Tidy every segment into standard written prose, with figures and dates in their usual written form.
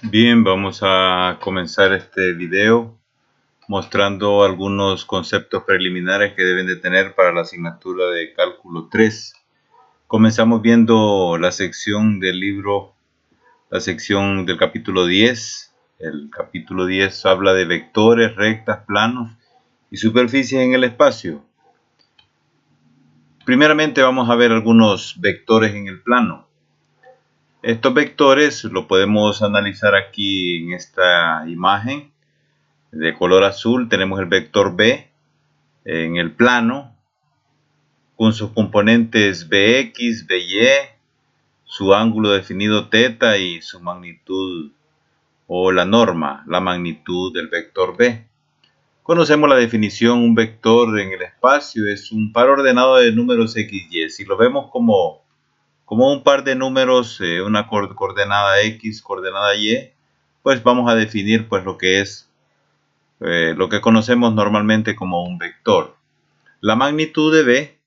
Bien, vamos a comenzar este video mostrando algunos conceptos preliminares que deben de tener para la asignatura de Cálculo 3. Comenzamos viendo la sección del libro, la sección del capítulo 10. El capítulo 10 habla de vectores, rectas, planos y superficies en el espacio. Primeramente vamos a ver algunos vectores en el plano. Estos vectores lo podemos analizar aquí en esta imagen. De color azul tenemos el vector B en el plano con sus componentes Bx, By, su ángulo definido θ y su magnitud o la norma, la magnitud del vector B. Conocemos la definición: un vector en el espacio es un par ordenado de números x, y. Si lo vemos como un par de números, una coordenada x, coordenada y, pues vamos a definir pues lo que es lo que conocemos normalmente como un vector. La magnitud de B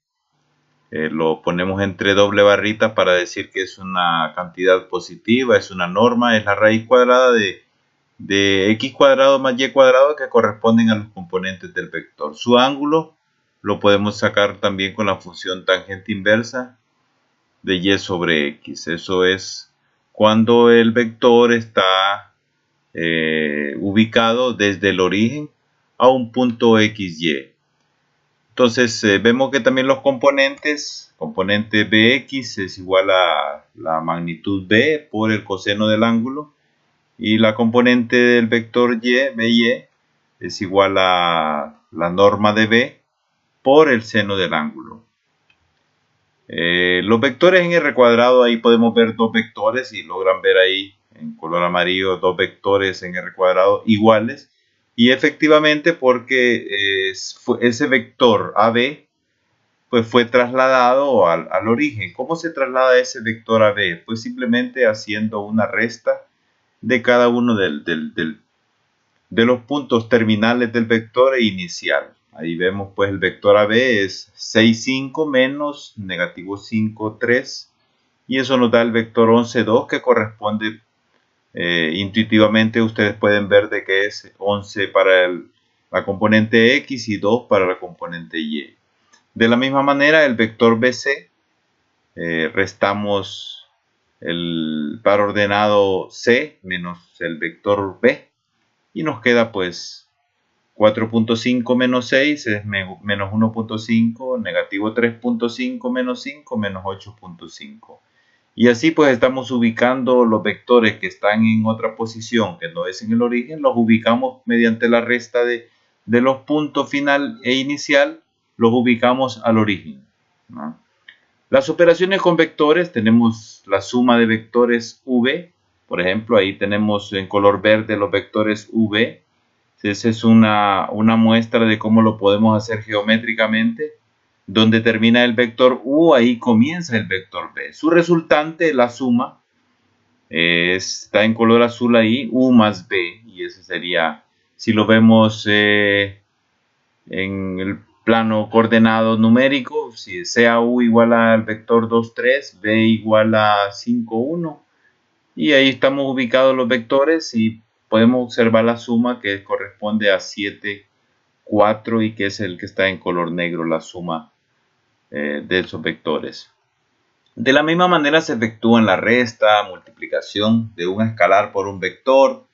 lo ponemos entre doble barrita para decir que es una cantidad positiva, es una norma, es la raíz cuadrada de x cuadrado más y cuadrado, que corresponden a los componentes del vector. Su ángulo lo podemos sacar también con la función tangente inversa de y sobre x. Eso es cuando el vector está ubicado desde el origen a un punto xy. Entonces vemos que también los componentes, componente Bx es igual a la magnitud B por el coseno del ángulo, y la componente del vector y, By, es igual a la norma de B por el seno del ángulo. Los vectores en R cuadrado, ahí podemos ver dos vectores, y logran ver ahí en color amarillo dos vectores en R cuadrado iguales, y efectivamente porque ese vector AB pues fue trasladado al origen. ¿Cómo se traslada ese vector AB? Pues simplemente haciendo una resta de cada uno de los puntos terminales del vector inicial. Ahí vemos pues el vector AB es 6, 5 menos negativo 5, 3, y eso nos da el vector 11, 2, que corresponde intuitivamente, ustedes pueden ver de que es 11 para la componente X y 2 para la componente Y. De la misma manera, el vector BC, restamos el par ordenado C menos el vector B, y nos queda pues 4.5 menos 6 es menos 1.5, negativo 3.5 menos 5 menos 8.5. Y así pues estamos ubicando los vectores que están en otra posición que no es en el origen, los ubicamos mediante la resta de los puntos final e inicial, los ubicamos al origen, ¿no? Las operaciones con vectores, tenemos la suma de vectores v. Por ejemplo, ahí tenemos en color verde los vectores v. Esa es una muestra de cómo lo podemos hacer geométricamente. Donde termina el vector u, ahí comienza el vector b. Su resultante, la suma, está en color azul ahí, u más b. Y ese sería, si lo vemos en el plano coordenado numérico, si sea u igual al vector 2, 3, b igual a 5, 1. Y ahí estamos ubicados los vectores, y podemos observar la suma que corresponde a 7, 4, y que es el que está en color negro, la suma de esos vectores. De la misma manera se efectúan la resta, multiplicación de un escalar por un vector,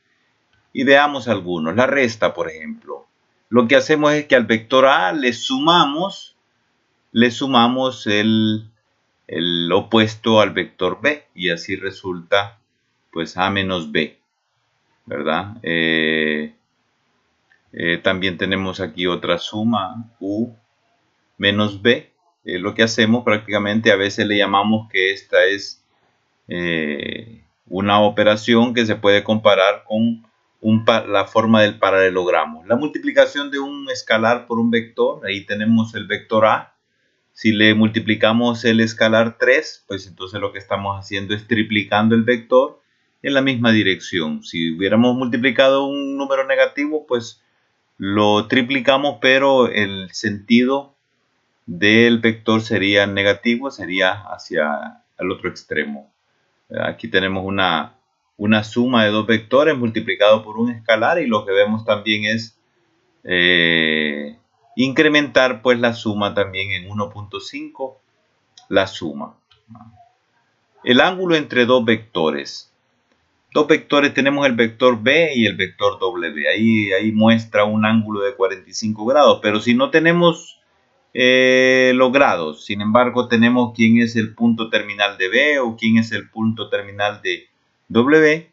y veamos algunos. La resta, por ejemplo, lo que hacemos es que al vector A le sumamos el opuesto al vector B, y así resulta pues A menos B, ¿verdad? También tenemos aquí otra suma, U menos B. Lo que hacemos prácticamente, a veces le llamamos que esta es una operación que se puede comparar con la forma del paralelogramo. La multiplicación de un escalar por un vector, ahí tenemos el vector A. Si le multiplicamos el escalar 3, pues entonces lo que estamos haciendo es triplicando el vector en la misma dirección. Si hubiéramos multiplicado un número negativo, pues lo triplicamos, pero el sentido del vector sería negativo, sería hacia el otro extremo. Aquí tenemos una una suma de dos vectores multiplicado por un escalar, y lo que vemos también es incrementar pues la suma también en 1.5, la suma. El ángulo entre dos vectores. Dos vectores, tenemos el vector B y el vector W. Ahí muestra un ángulo de 45 grados, pero si no tenemos los grados, sin embargo tenemos quién es el punto terminal de B o quién es el punto terminal de W,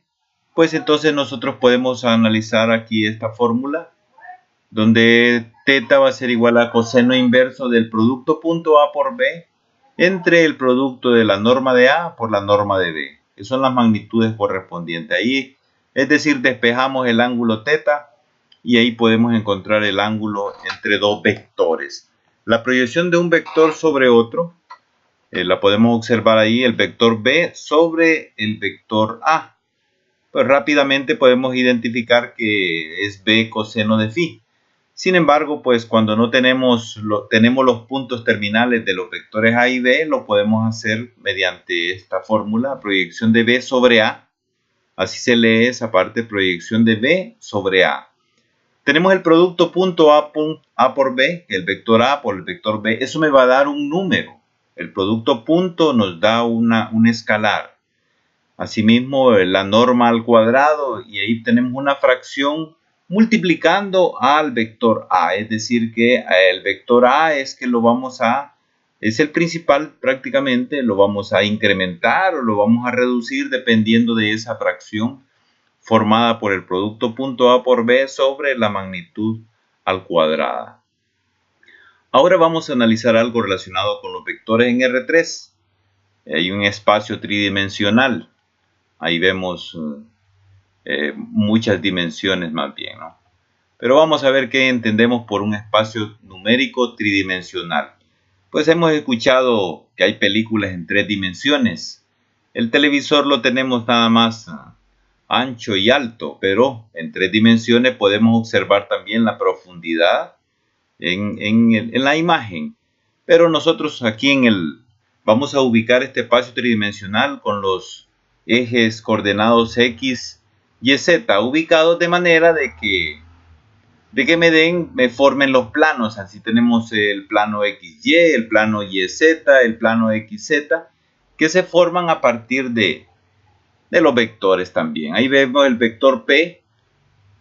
pues entonces nosotros podemos analizar aquí esta fórmula, donde θ va a ser igual a coseno inverso del producto punto A por B entre el producto de la norma de A por la norma de B, que son las magnitudes correspondientes. Ahí, es decir, despejamos el ángulo θ y ahí podemos encontrar el ángulo entre dos vectores. La proyección de un vector sobre otro la podemos observar ahí, el vector B sobre el vector A. Pues rápidamente podemos identificar que es B coseno de phi. Sin embargo, pues cuando no tenemos los puntos terminales de los vectores A y B, lo podemos hacer mediante esta fórmula, proyección de B sobre A. Así se lee esa parte, proyección de B sobre A. Tenemos el producto punto A por B, el vector A por el vector B. Eso me va a dar un número. El producto punto nos da un escalar. Asimismo, la norma al cuadrado, y ahí tenemos una fracción multiplicando al vector A. Es decir, que el vector A es el principal prácticamente, lo vamos a incrementar o lo vamos a reducir dependiendo de esa fracción formada por el producto punto A por B sobre la magnitud al cuadrada. Ahora vamos a analizar algo relacionado con los vectores en R3. Hay un espacio tridimensional. Ahí vemos muchas dimensiones más bien, ¿no? Pero vamos a ver qué entendemos por un espacio numérico tridimensional. Pues hemos escuchado que hay películas en 3 dimensiones. El televisor lo tenemos nada más ancho y alto, pero en 3 dimensiones podemos observar también la profundidad en la imagen. Pero nosotros aquí vamos a ubicar este espacio tridimensional con los ejes coordenados X, Y, Z, ubicados de manera de que me formen los planos. Así tenemos el plano XY, el plano YZ, el plano XZ, que se forman a partir de los vectores también. Ahí vemos el vector P,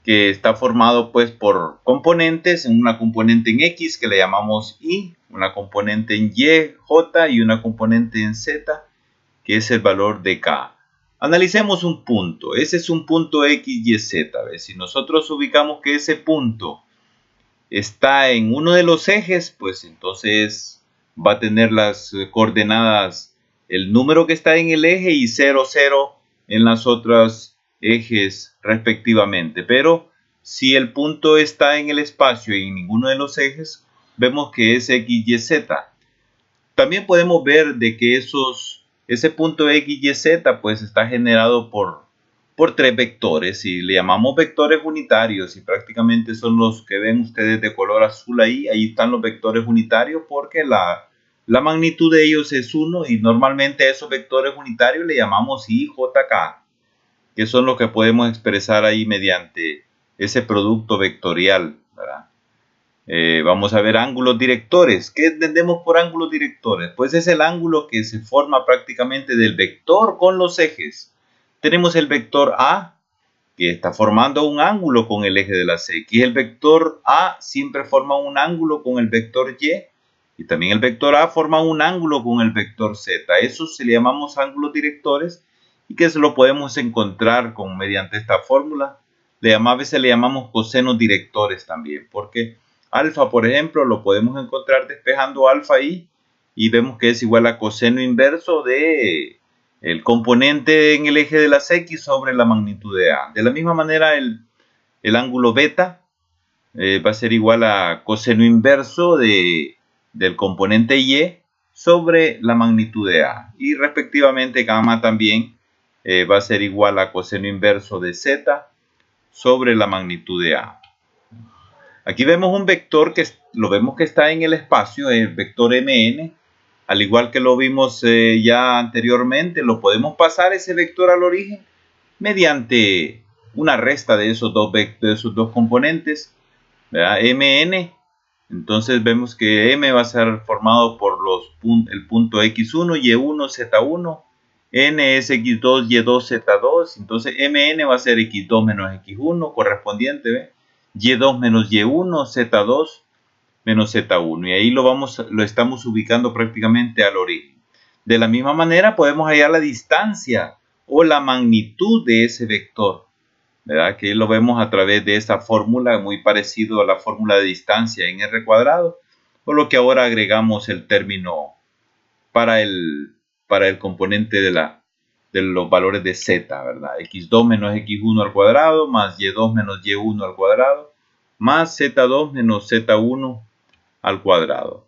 que está formado pues por componentes, una componente en X que le llamamos Y, una componente en Y, J, y una componente en Z, que es el valor de K. Analicemos un punto. Ese es un punto X, Y, Z. Si nosotros ubicamos que ese punto está en uno de los ejes, pues entonces va a tener las coordenadas, el número que está en el eje y 0, 0 en las otras ejes respectivamente. Pero si el punto está en el espacio y en ninguno de los ejes, vemos que es X, Y, Z. También podemos ver de que ese punto X, Y, Z pues está generado por 3 vectores, y le llamamos vectores unitarios, y prácticamente son los que ven ustedes de color azul ahí. Ahí están los vectores unitarios porque la magnitud de ellos es 1, y normalmente a esos vectores unitarios le llamamos I, J, K, que son los que podemos expresar ahí mediante ese producto vectorial, ¿verdad? Vamos a ver ángulos directores. ¿Qué entendemos por ángulos directores? Pues es el ángulo que se forma prácticamente del vector con los ejes. Tenemos el vector A, que está formando un ángulo con el eje de las X. El vector A siempre forma un ángulo con el vector Y, y también el vector A forma un ángulo con el vector Z. Eso se le llamamos ángulos directores, y que se lo podemos encontrar mediante esta fórmula. A veces le llamamos cosenos directores también, porque alfa, por ejemplo, lo podemos encontrar despejando alfa ahí, y vemos que es igual a coseno inverso de el componente en el eje de las X sobre la magnitud de A. De la misma manera, el ángulo beta va a ser igual a coseno inverso del componente Y sobre la magnitud de A. Y respectivamente gamma también va a ser igual a coseno inverso de Z sobre la magnitud de A. Aquí vemos un vector que lo vemos que está en el espacio, el vector MN. Al igual que lo vimos ya anteriormente, lo podemos pasar ese vector al origen mediante una resta de esos dos componentes, ¿verdad? Mn. Entonces vemos que M va a ser formado por el punto X1, Y1, Z1. N es X2, Y2, Z2. Entonces Mn va a ser X2 menos X1 correspondiente, ¿ve? Y2 menos Y1, Z2 menos Z1. Y ahí lo estamos ubicando prácticamente al origen. De la misma manera podemos hallar la distancia o la magnitud de ese vector, ¿verdad? Que lo vemos a través de esta fórmula, muy parecido a la fórmula de distancia en R cuadrado, por lo que ahora agregamos el término para el componente de los valores de z, ¿verdad? X2 menos X1 al cuadrado, más Y2 menos Y1 al cuadrado, más Z2 menos Z1 al cuadrado.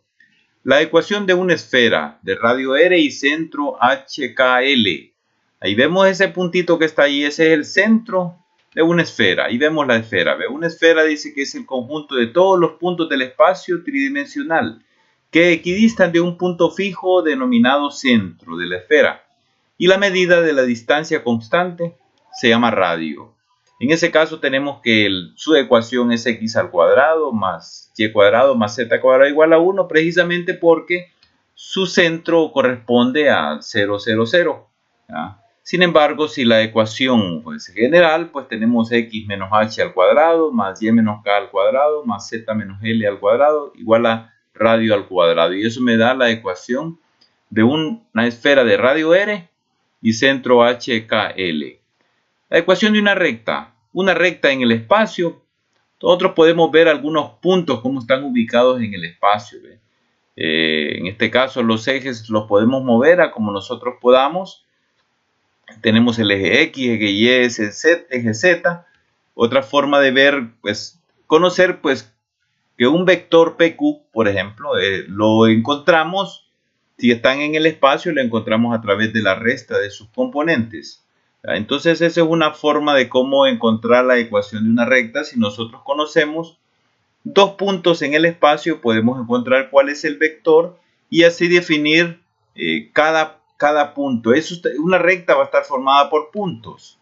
La ecuación de una esfera de radio R y centro HKL. Ahí vemos ese puntito que está ahí, ese es el centro de una esfera. Ahí vemos la esfera. Una esfera dice que es el conjunto de todos los puntos del espacio tridimensional que equidistan de un punto fijo denominado centro de la esfera. Y la medida de la distancia constante se llama radio. En ese caso tenemos que su ecuación es x al cuadrado más y cuadrado más z cuadrado igual a 1, precisamente porque su centro corresponde a 0, 0, 0. ¿Ya? Sin embargo, si la ecuación es general, pues tenemos x menos h al cuadrado más y menos k al cuadrado más z menos l al cuadrado igual a radio al cuadrado. Y eso me da la ecuación de una esfera de radio R y centro HKL. La ecuación de una recta en el espacio. Nosotros podemos ver algunos puntos cómo están ubicados en el espacio. En este caso los ejes los podemos mover a como nosotros podamos. Tenemos el eje X, eje Y, eje Z. Otra forma de ver, pues, conocer, pues, que un vector PQ, por ejemplo, lo encontramos, si están en el espacio, lo encontramos a través de la resta de sus componentes. Entonces, esa es una forma de cómo encontrar la ecuación de una recta. Si nosotros conocemos dos puntos en el espacio, podemos encontrar cuál es el vector y así definir cada punto. Una recta va a estar formada por puntos.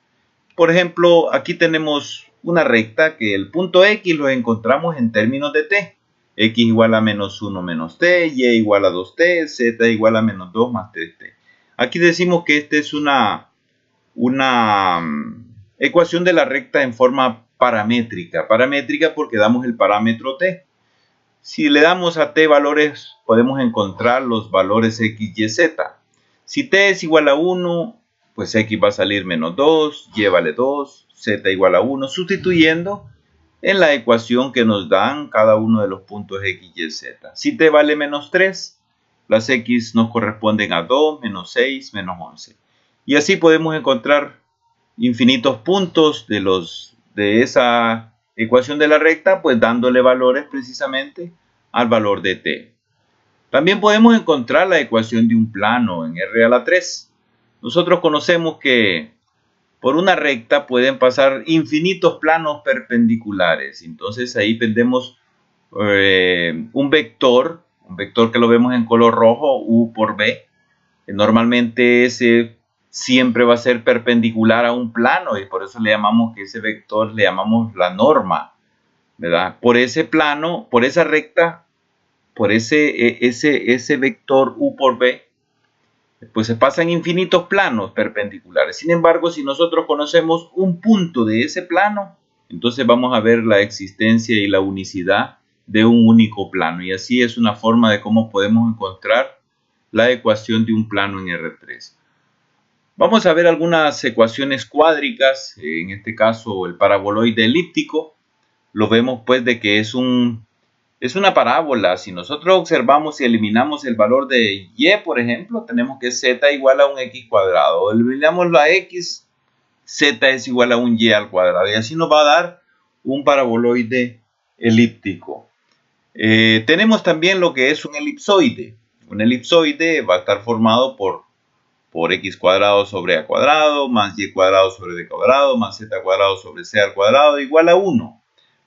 Por ejemplo, aquí tenemos una recta que el punto X lo encontramos en términos de t. X igual a menos 1 menos t, Y igual a 2t, Z igual a menos 2 más 3t. Aquí decimos que esta es una ecuación de la recta en forma paramétrica. Paramétrica porque damos el parámetro t. Si le damos a t valores, podemos encontrar los valores x, y, z. Si t es igual a 1, pues x va a salir menos 2, y vale 2, z igual a 1, sustituyendo en la ecuación que nos dan cada uno de los puntos x, y, z. Si t vale menos 3, las x nos corresponden a 2, menos 6, menos 11. Y así podemos encontrar infinitos puntos de esa ecuación de la recta, pues dándole valores precisamente al valor de t. También podemos encontrar la ecuación de un plano en R a la 3. Nosotros conocemos que por una recta pueden pasar infinitos planos perpendiculares. Entonces ahí tendremos un vector que lo vemos en color rojo, U por B. Normalmente ese siempre va a ser perpendicular a un plano y por eso le llamamos que ese vector le llamamos la norma, ¿verdad? Por ese plano, por esa recta, por ese vector U por B, pues se pasan infinitos planos perpendiculares. Sin embargo, si nosotros conocemos un punto de ese plano, entonces vamos a ver la existencia y la unicidad de un único plano. Y así es una forma de cómo podemos encontrar la ecuación de un plano en R3. Vamos a ver algunas ecuaciones cuádricas. En este caso, el paraboloide elíptico. Lo vemos pues de que es una parábola. Si nosotros observamos y eliminamos el valor de y, por ejemplo, tenemos que z igual a un x cuadrado. Eliminamos la x, z es igual a un y al cuadrado. Y así nos va a dar un paraboloide elíptico. Tenemos también lo que es un elipsoide. Un elipsoide va a estar formado por x cuadrado sobre a cuadrado, más y cuadrado sobre b cuadrado, más z cuadrado sobre c al cuadrado, igual a 1.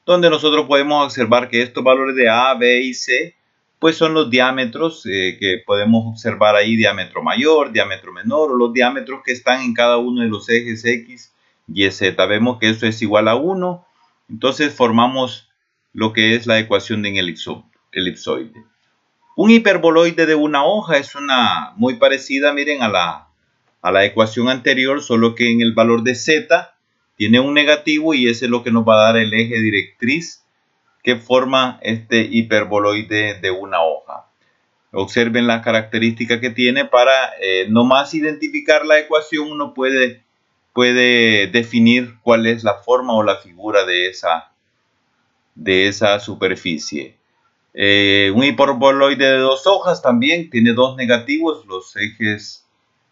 Donde nosotros podemos observar que estos valores de A, B y C, pues son los diámetros que podemos observar ahí, diámetro mayor, diámetro menor, o los diámetros que están en cada uno de los ejes X, YZ. Vemos que eso es igual a 1. Entonces formamos lo que es la ecuación de un elipsoide. Un hiperboloide de una hoja es muy parecida, miren, a la ecuación anterior, solo que en el valor de Z tiene un negativo y ese es lo que nos va a dar el eje directriz que forma este hiperboloide de una hoja. Observen las características que tiene. Para nomás identificar la ecuación uno puede definir cuál es la forma o la figura de esa superficie. Un hiperboloide de dos hojas también tiene dos negativos. Los ejes,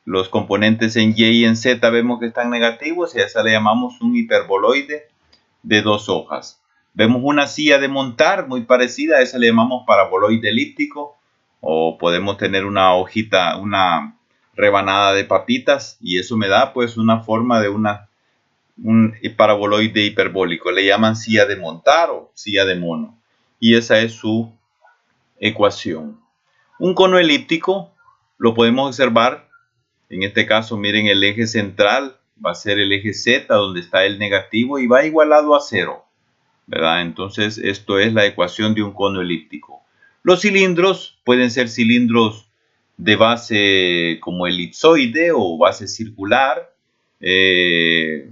los componentes en Y y en Z vemos que están negativos y a esa le llamamos un hiperboloide de dos hojas. Vemos una silla de montar muy parecida, a esa le llamamos paraboloide elíptico, o podemos tener una hojita, una rebanada de papitas y eso me da pues una forma de un paraboloide hiperbólico. Le llaman silla de montar o silla de mono y esa es su ecuación. Un cono elíptico lo podemos observar. En este caso, miren, el eje central va a ser el eje Z, donde está el negativo y va igualado a 0, ¿verdad? Entonces, esto es la ecuación de un cono elíptico. Los cilindros pueden ser cilindros de base como elipsoide o base circular. El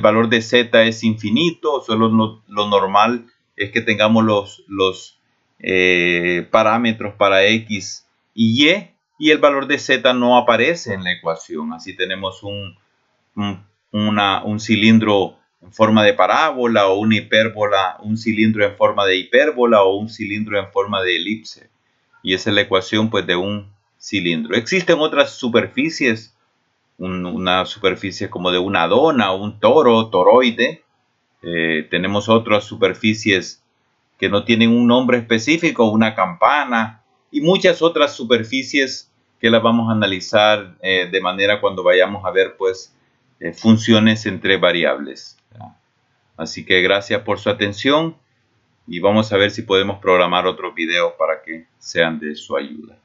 valor de Z es infinito, solo lo normal es que tengamos los parámetros para X y Y el valor de Z no aparece en la ecuación. Así tenemos un cilindro en forma de parábola o una hipérbola, un cilindro en forma de hipérbola o un cilindro en forma de elipse. Y esa es la ecuación pues de un cilindro. Existen otras superficies, una superficie como de una dona, un toro, toroide. Tenemos otras superficies que no tienen un nombre específico, una campana y muchas otras superficies que las vamos a analizar de manera cuando vayamos a ver pues funciones entre variables. Así que gracias por su atención y vamos a ver si podemos programar otros videos para que sean de su ayuda.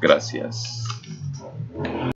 Gracias.